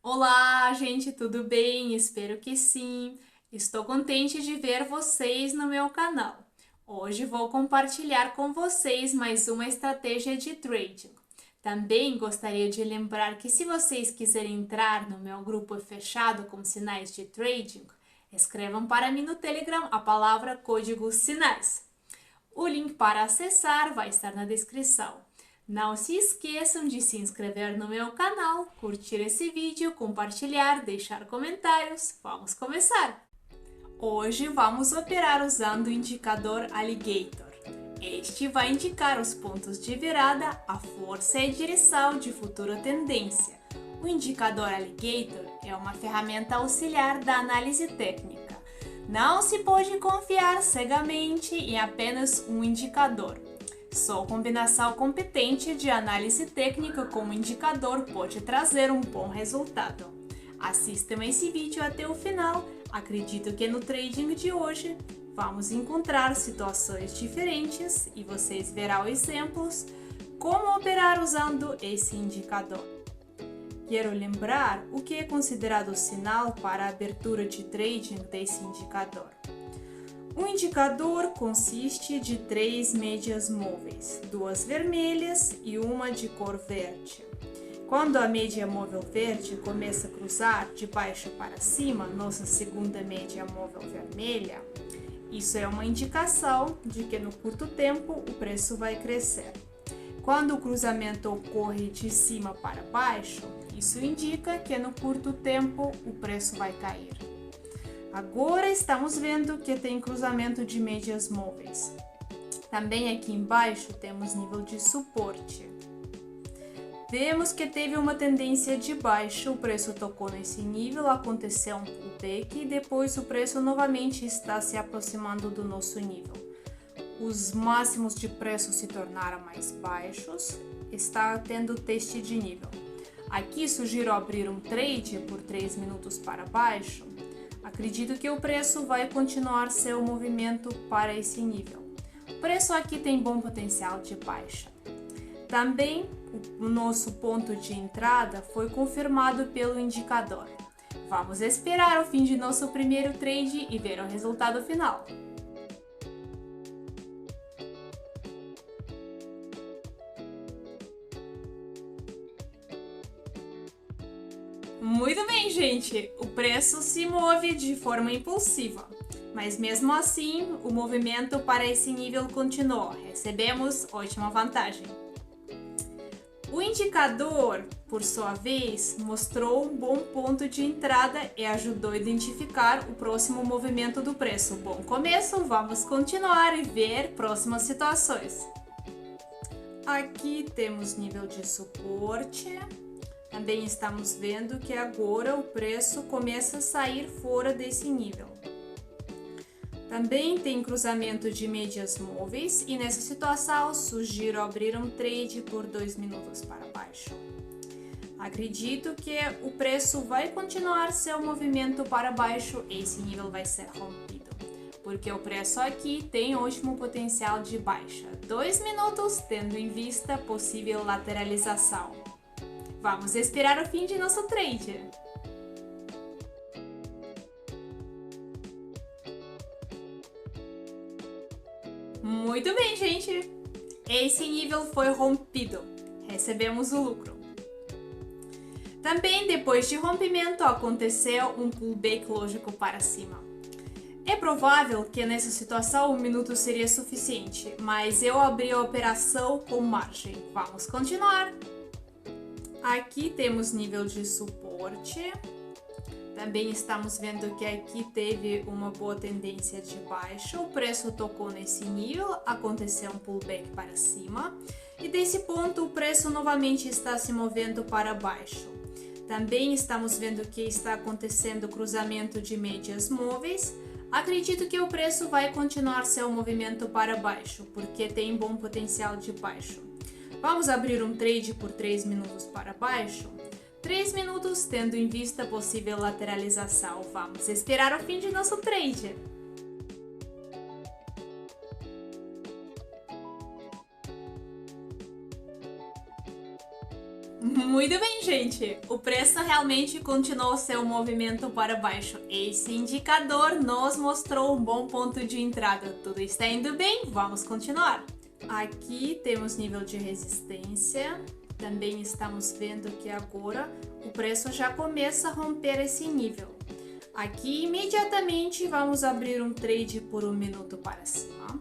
Olá, gente, tudo bem? Espero que sim. Estou contente de ver vocês no meu canal. Hoje vou compartilhar com vocês mais uma estratégia de trading. Também gostaria de lembrar que se vocês quiserem entrar no meu grupo fechado com sinais de trading, escrevam para mim no Telegram a palavra código sinais. O link para acessar vai estar na descrição. Não se esqueçam de se inscrever no meu canal, curtir esse vídeo, compartilhar, deixar comentários. Vamos começar! Hoje vamos operar usando o indicador Alligator. Este vai indicar os pontos de virada, a força e a direção de futura tendência. O indicador Alligator é uma ferramenta auxiliar da análise técnica. Não se pode confiar cegamente em apenas um indicador. Só combinação competente de análise técnica com o indicador pode trazer um bom resultado. Assistam esse vídeo até o final. Acredito que no trading de hoje vamos encontrar situações diferentes e vocês verão exemplos como operar usando esse indicador. Quero lembrar o que é considerado sinal para a abertura de trading desse indicador. O indicador consiste de 3 médias móveis, 2 vermelhas e uma de cor verde. Quando a média móvel verde começa a cruzar de baixo para cima, nossa segunda média móvel vermelha, isso é uma indicação de que no curto tempo o preço vai crescer. Quando o cruzamento ocorre de cima para baixo, isso indica que no curto tempo o preço vai cair. Agora estamos vendo que tem cruzamento de médias móveis. Também aqui embaixo temos nível de suporte. Vemos que teve uma tendência de baixa, o preço tocou nesse nível, aconteceu um pullback e depois o preço novamente está se aproximando do nosso nível. Os máximos de preço se tornaram mais baixos, está tendo teste de nível. Aqui sugiro abrir um trade por 3 minutos para baixo. Acredito que o preço vai continuar seu movimento para esse nível. O preço aqui tem bom potencial de baixa. Também o nosso ponto de entrada foi confirmado pelo indicador. Vamos esperar o fim de nosso primeiro trade e ver o resultado final. Muito bem, gente! O preço se move de forma impulsiva, mas mesmo assim o movimento para esse nível continuou. Recebemos ótima vantagem. O indicador, por sua vez, mostrou um bom ponto de entrada e ajudou a identificar o próximo movimento do preço. Bom começo, vamos continuar e ver próximas situações. Aqui temos nível de suporte. Também estamos vendo que agora o preço começa a sair fora desse nível. Também tem cruzamento de médias móveis e nessa situação sugiro abrir um trade por 2 minutos para baixo. Acredito que o preço vai continuar seu movimento para baixo e esse nível vai ser rompido, porque o preço aqui tem ótimo potencial de baixa. 2 minutos tendo em vista possível lateralização. Vamos esperar o fim de nosso trade. Muito bem, gente! Esse nível foi rompido. Recebemos o lucro. Também depois de rompimento aconteceu um pullback lógico para cima. É provável que nessa situação um minuto seria suficiente, mas eu abri a operação com margem. Vamos continuar. Aqui temos nível de suporte. Também estamos vendo que aqui teve uma boa tendência de baixa. O preço tocou nesse nível, aconteceu um pullback para cima. E desse ponto o preço novamente está se movendo para baixo. Também estamos vendo que está acontecendo cruzamento de médias móveis. Acredito que o preço vai continuar seu movimento para baixo, porque tem bom potencial de baixo. Vamos abrir um trade por 3 minutos para baixo. 3 minutos tendo em vista possível lateralização. Vamos esperar o fim de nosso trade. Muito Muito bem, gente. O preço realmente continuou seu movimento para baixo. Esse indicador nos mostrou um bom ponto de entrada. Tudo está indo bem? Vamos continuar. Aqui temos nível de resistência. Também estamos vendo que agora o preço já começa a romper esse nível. Aqui imediatamente vamos abrir um trade por 1 minuto para cima.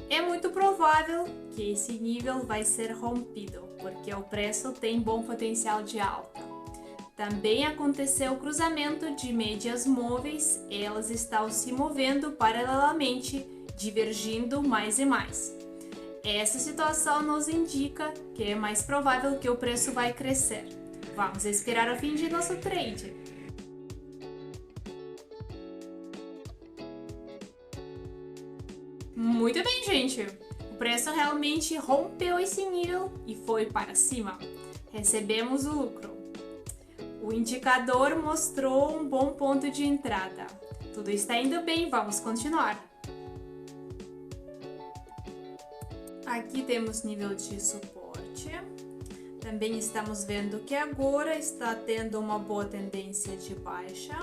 É muito provável que esse nível vai ser rompido, porque o preço tem bom potencial de alta. Também aconteceu o cruzamento de médias móveis, elas estão se movendo paralelamente, divergindo mais e mais. Essa situação nos indica que é mais provável que o preço vai crescer. Vamos esperar o fim de nosso trade. Muito bem, gente. O preço realmente rompeu esse nível e foi para cima. Recebemos o lucro. O indicador mostrou um bom ponto de entrada. Tudo está indo bem, vamos continuar. Aqui temos nível de suporte. Também estamos vendo que agora está tendo uma boa tendência de baixa.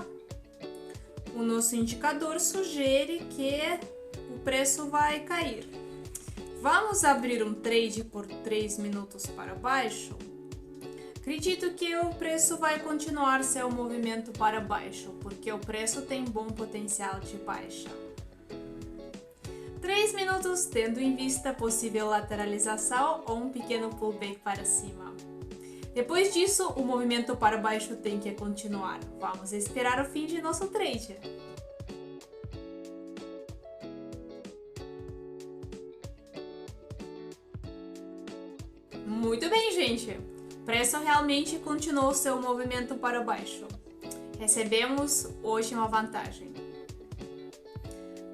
O nosso indicador sugere que o preço vai cair. Vamos abrir um trade por 3 minutos para baixo? Acredito que o preço vai continuar seu movimento para baixo, porque o preço tem bom potencial de baixa. 3 minutos tendo em vista possível lateralização ou um pequeno pullback para cima. Depois disso, o movimento para baixo tem que continuar. Vamos esperar o fim de nosso trade. Muito bem, gente. O preço realmente continuou seu movimento para baixo. Recebemos hoje uma vantagem.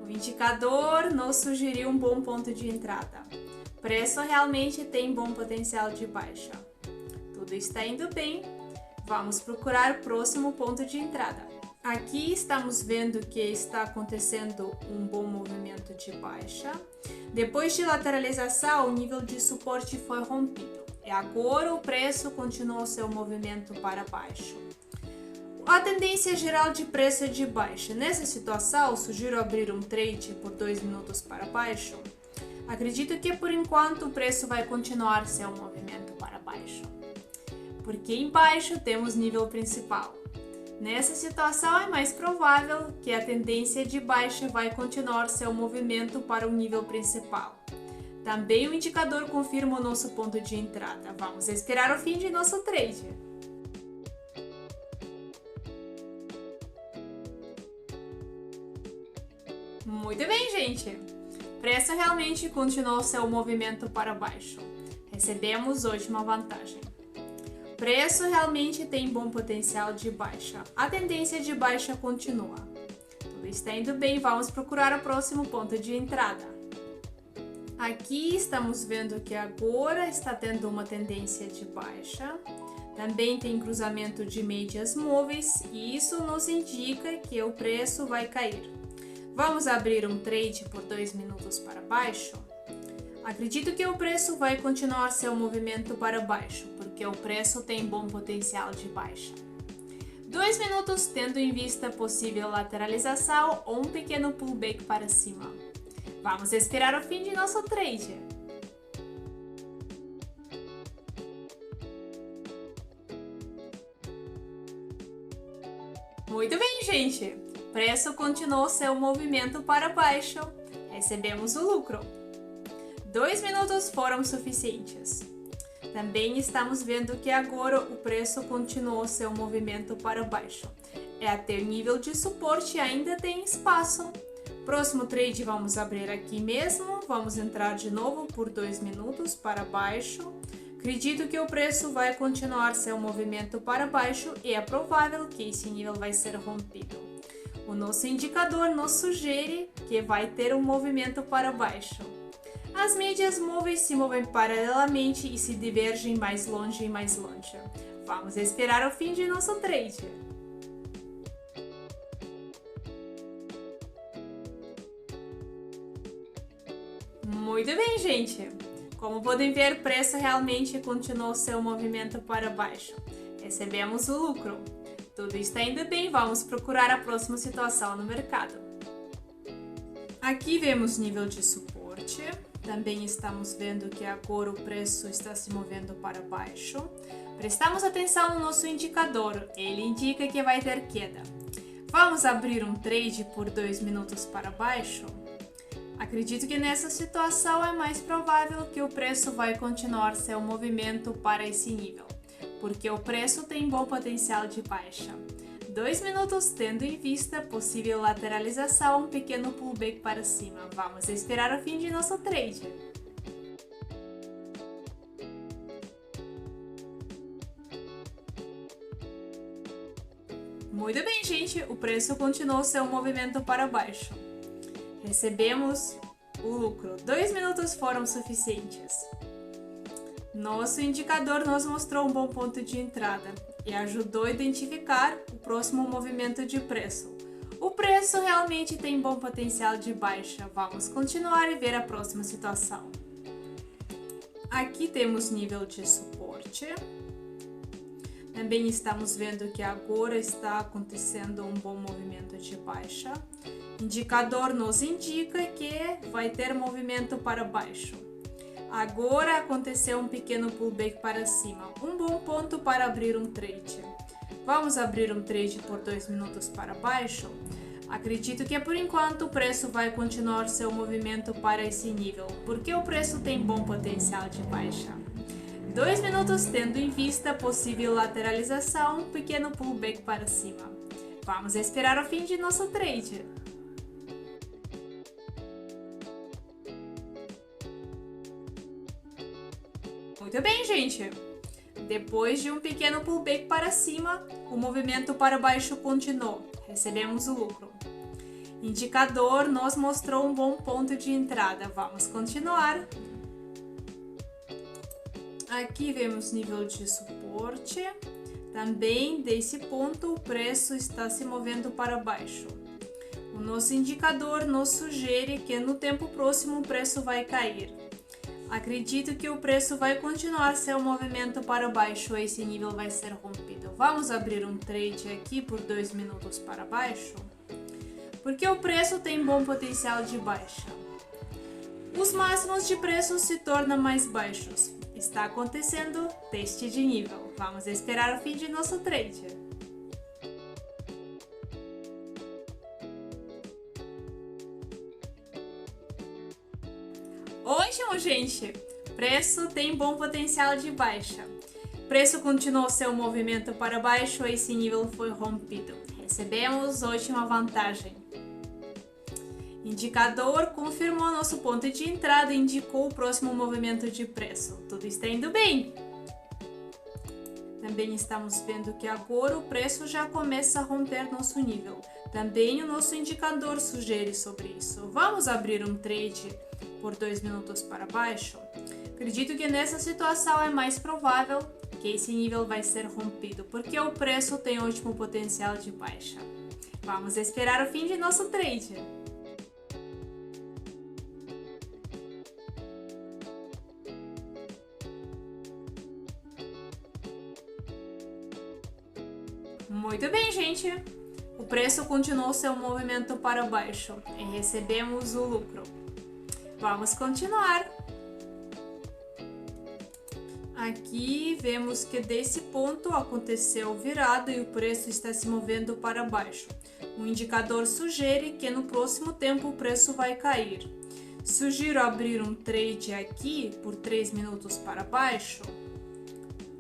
O indicador nos sugeriu um bom ponto de entrada. O preço realmente tem bom potencial de baixa. Tudo está indo bem. Vamos procurar o próximo ponto de entrada. Aqui estamos vendo que está acontecendo um bom movimento de baixa. Depois de lateralização, o nível de suporte foi rompido. E agora o preço continuou seu movimento para baixo. A tendência geral de preço é de baixa. Nessa situação, sugiro abrir um trade por 2 minutos para baixo. Acredito que por enquanto o preço vai continuar seu movimento para baixo. Porque embaixo temos nível principal. Nessa situação é mais provável que a tendência de baixa vai continuar seu movimento para o nível principal. Também o indicador confirma o nosso ponto de entrada. Vamos esperar o fim de nosso trade. Muito bem, gente. O preço realmente continuou seu movimento para baixo. Recebemos hoje uma vantagem. O preço realmente tem bom potencial de baixa. A tendência de baixa continua. Tudo está indo bem, vamos procurar o próximo ponto de entrada. Aqui estamos vendo que agora está tendo uma tendência de baixa. Também tem cruzamento de médias móveis e isso nos indica que o preço vai cair. Vamos abrir um trade por 2 minutos para baixo? Acredito que o preço vai continuar seu movimento para baixo, porque o preço tem bom potencial de baixa. 2 minutos tendo em vista possível lateralização ou um pequeno pullback para cima. Vamos esperar o fim de nosso trade. Muito bem, gente. O preço continuou seu movimento para baixo. Recebemos o lucro. 2 minutos foram suficientes. Também estamos vendo que agora o preço continuou seu movimento para baixo. Até o nível de suporte ainda tem espaço. Próximo trade vamos abrir aqui mesmo. Vamos entrar de novo por 2 minutos para baixo. Acredito que o preço vai continuar seu movimento para baixo e é provável que esse nível vai ser rompido. O nosso indicador nos sugere que vai ter um movimento para baixo. As médias móveis se movem paralelamente e se divergem mais longe e mais longe. Vamos esperar o fim de nosso trade. Muito bem, gente. Como podem ver, o preço realmente continuou seu movimento para baixo. Recebemos o lucro. Tudo está indo bem, vamos procurar a próxima situação no mercado. Aqui vemos nível de suporte. Também estamos vendo que agora o preço está se movendo para baixo. Prestamos atenção no nosso indicador, ele indica que vai ter queda. Vamos abrir um trade por 2 minutos para baixo? Acredito que nessa situação é mais provável que o preço vai continuar seu movimento para esse nível, porque o preço tem bom potencial de baixa. 2 minutos tendo em vista possível lateralização, um pequeno pullback para cima. Vamos esperar o fim de nosso trade. Muito bem, gente, o preço continuou seu movimento para baixo. Recebemos o lucro. 2 minutos foram suficientes. Nosso indicador nos mostrou um bom ponto de entrada e ajudou a identificar o próximo movimento de preço. O preço realmente tem bom potencial de baixa. Vamos continuar e ver a próxima situação. Aqui temos nível de suporte. Também estamos vendo que agora está acontecendo um bom movimento de baixa. O indicador nos indica que vai ter movimento para baixo. Agora aconteceu um pequeno pullback para cima, um bom ponto para abrir um trade. Vamos abrir um trade por 2 minutos para baixo? Acredito que por enquanto o preço vai continuar seu movimento para esse nível, porque o preço tem bom potencial de baixa. 2 minutos tendo em vista possível lateralização, um pequeno pullback para cima. Vamos esperar o fim de nosso trade. Muito bem, gente. Depois de um pequeno pullback para cima, o movimento para baixo continuou. Recebemos o lucro. Indicador nos mostrou um bom ponto de entrada. Vamos continuar. Aqui vemos nível de suporte. Também desse ponto o preço está se movendo para baixo. O nosso indicador nos sugere que no tempo próximo o preço vai cair. Acredito que o preço vai continuar seu movimento para baixo, esse nível vai ser rompido. Vamos abrir um trade aqui por 2 minutos para baixo, porque o preço tem bom potencial de baixa. Os máximos de preço se tornam mais baixos. Está acontecendo teste de nível. Vamos esperar o fim de nosso trade. Ótimo, gente! Preço tem bom potencial de baixa. Preço continuou seu movimento para baixo, esse nível foi rompido. Recebemos ótima vantagem. Indicador confirmou nosso ponto de entrada e indicou o próximo movimento de preço. Tudo está indo bem. Também estamos vendo que agora o preço já começa a romper nosso nível. Também o nosso indicador sugere sobre isso. Vamos abrir um trade por 2 minutos para baixo? Acredito que nessa situação é mais provável que esse nível vai ser rompido, porque o preço tem ótimo potencial de baixa. Vamos esperar o fim de nosso trade. Muito bem, gente! O preço continuou seu movimento para baixo e recebemos o lucro. Vamos continuar. Aqui vemos que desse ponto aconteceu virada e o preço está se movendo para baixo. O indicador sugere que no próximo tempo o preço vai cair. Sugiro abrir um trade aqui por 3 minutos para baixo.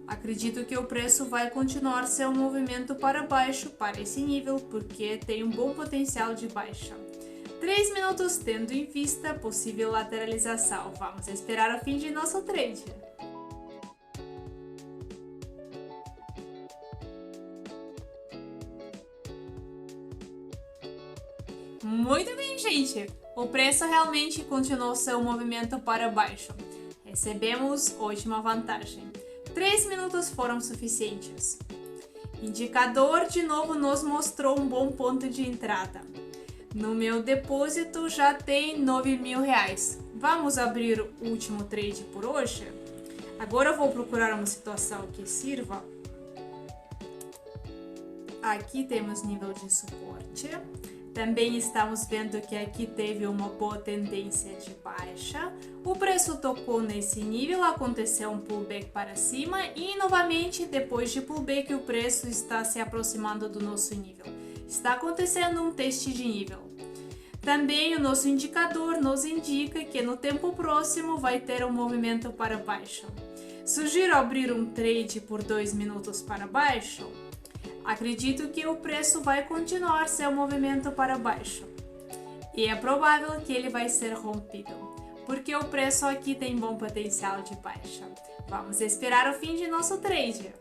Acredito que o preço vai continuar seu movimento para baixo para esse nível, porque tem um bom potencial de baixa. 3 minutos tendo em vista possível lateralização. Vamos esperar o fim de nosso trade. Muito bem, gente! O preço realmente continuou seu movimento para baixo. Recebemos ótima vantagem. 3 minutos foram suficientes. Indicador de novo nos mostrou um bom ponto de entrada. No meu depósito já tem R$9.000. Vamos abrir o último trade por hoje. Agora eu vou procurar uma situação que sirva. Aqui temos nível de suporte. Também estamos vendo que aqui teve uma boa tendência de baixa. O preço tocou nesse nível, aconteceu um pullback para cima e novamente depois de pullback o preço está se aproximando do nosso nível. Está acontecendo um teste de nível. Também o nosso indicador nos indica que no tempo próximo vai ter um movimento para baixo. Sugiro abrir um trade por 2 minutos para baixo. Acredito que o preço vai continuar seu movimento para baixo. E é provável que ele vai ser rompido, porque o preço aqui tem bom potencial de baixa. Vamos esperar o fim de nosso trade.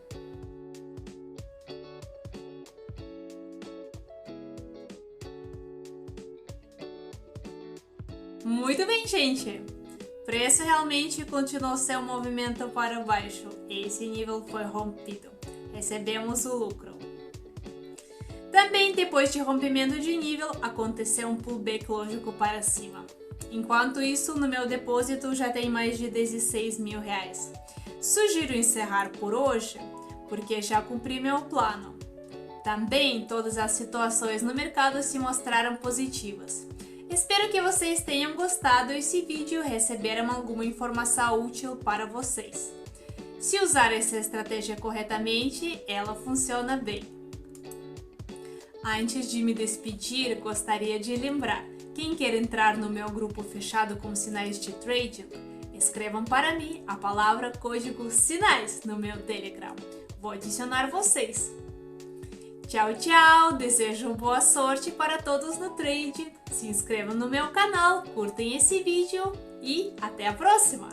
Muito bem, gente! O preço realmente continuou seu movimento para baixo. Esse nível foi rompido. Recebemos o lucro. Também, depois de rompimento de nível, aconteceu um pullback lógico para cima. Enquanto isso, no meu depósito já tem mais de 16 mil reais. Sugiro encerrar por hoje, porque já cumpri meu plano. Também, todas as situações no mercado se mostraram positivas. Espero que vocês tenham gostado desse vídeo e receberam alguma informação útil para vocês. Se usar essa estratégia corretamente, ela funciona bem. Antes de me despedir, gostaria de lembrar, quem quer entrar no meu grupo fechado com sinais de trading, escrevam para mim a palavra código sinais no meu Telegram. Vou adicionar vocês. Tchau, tchau! Desejo boa sorte para todos no trading. Se inscrevam no meu canal, curtem esse vídeo e até a próxima!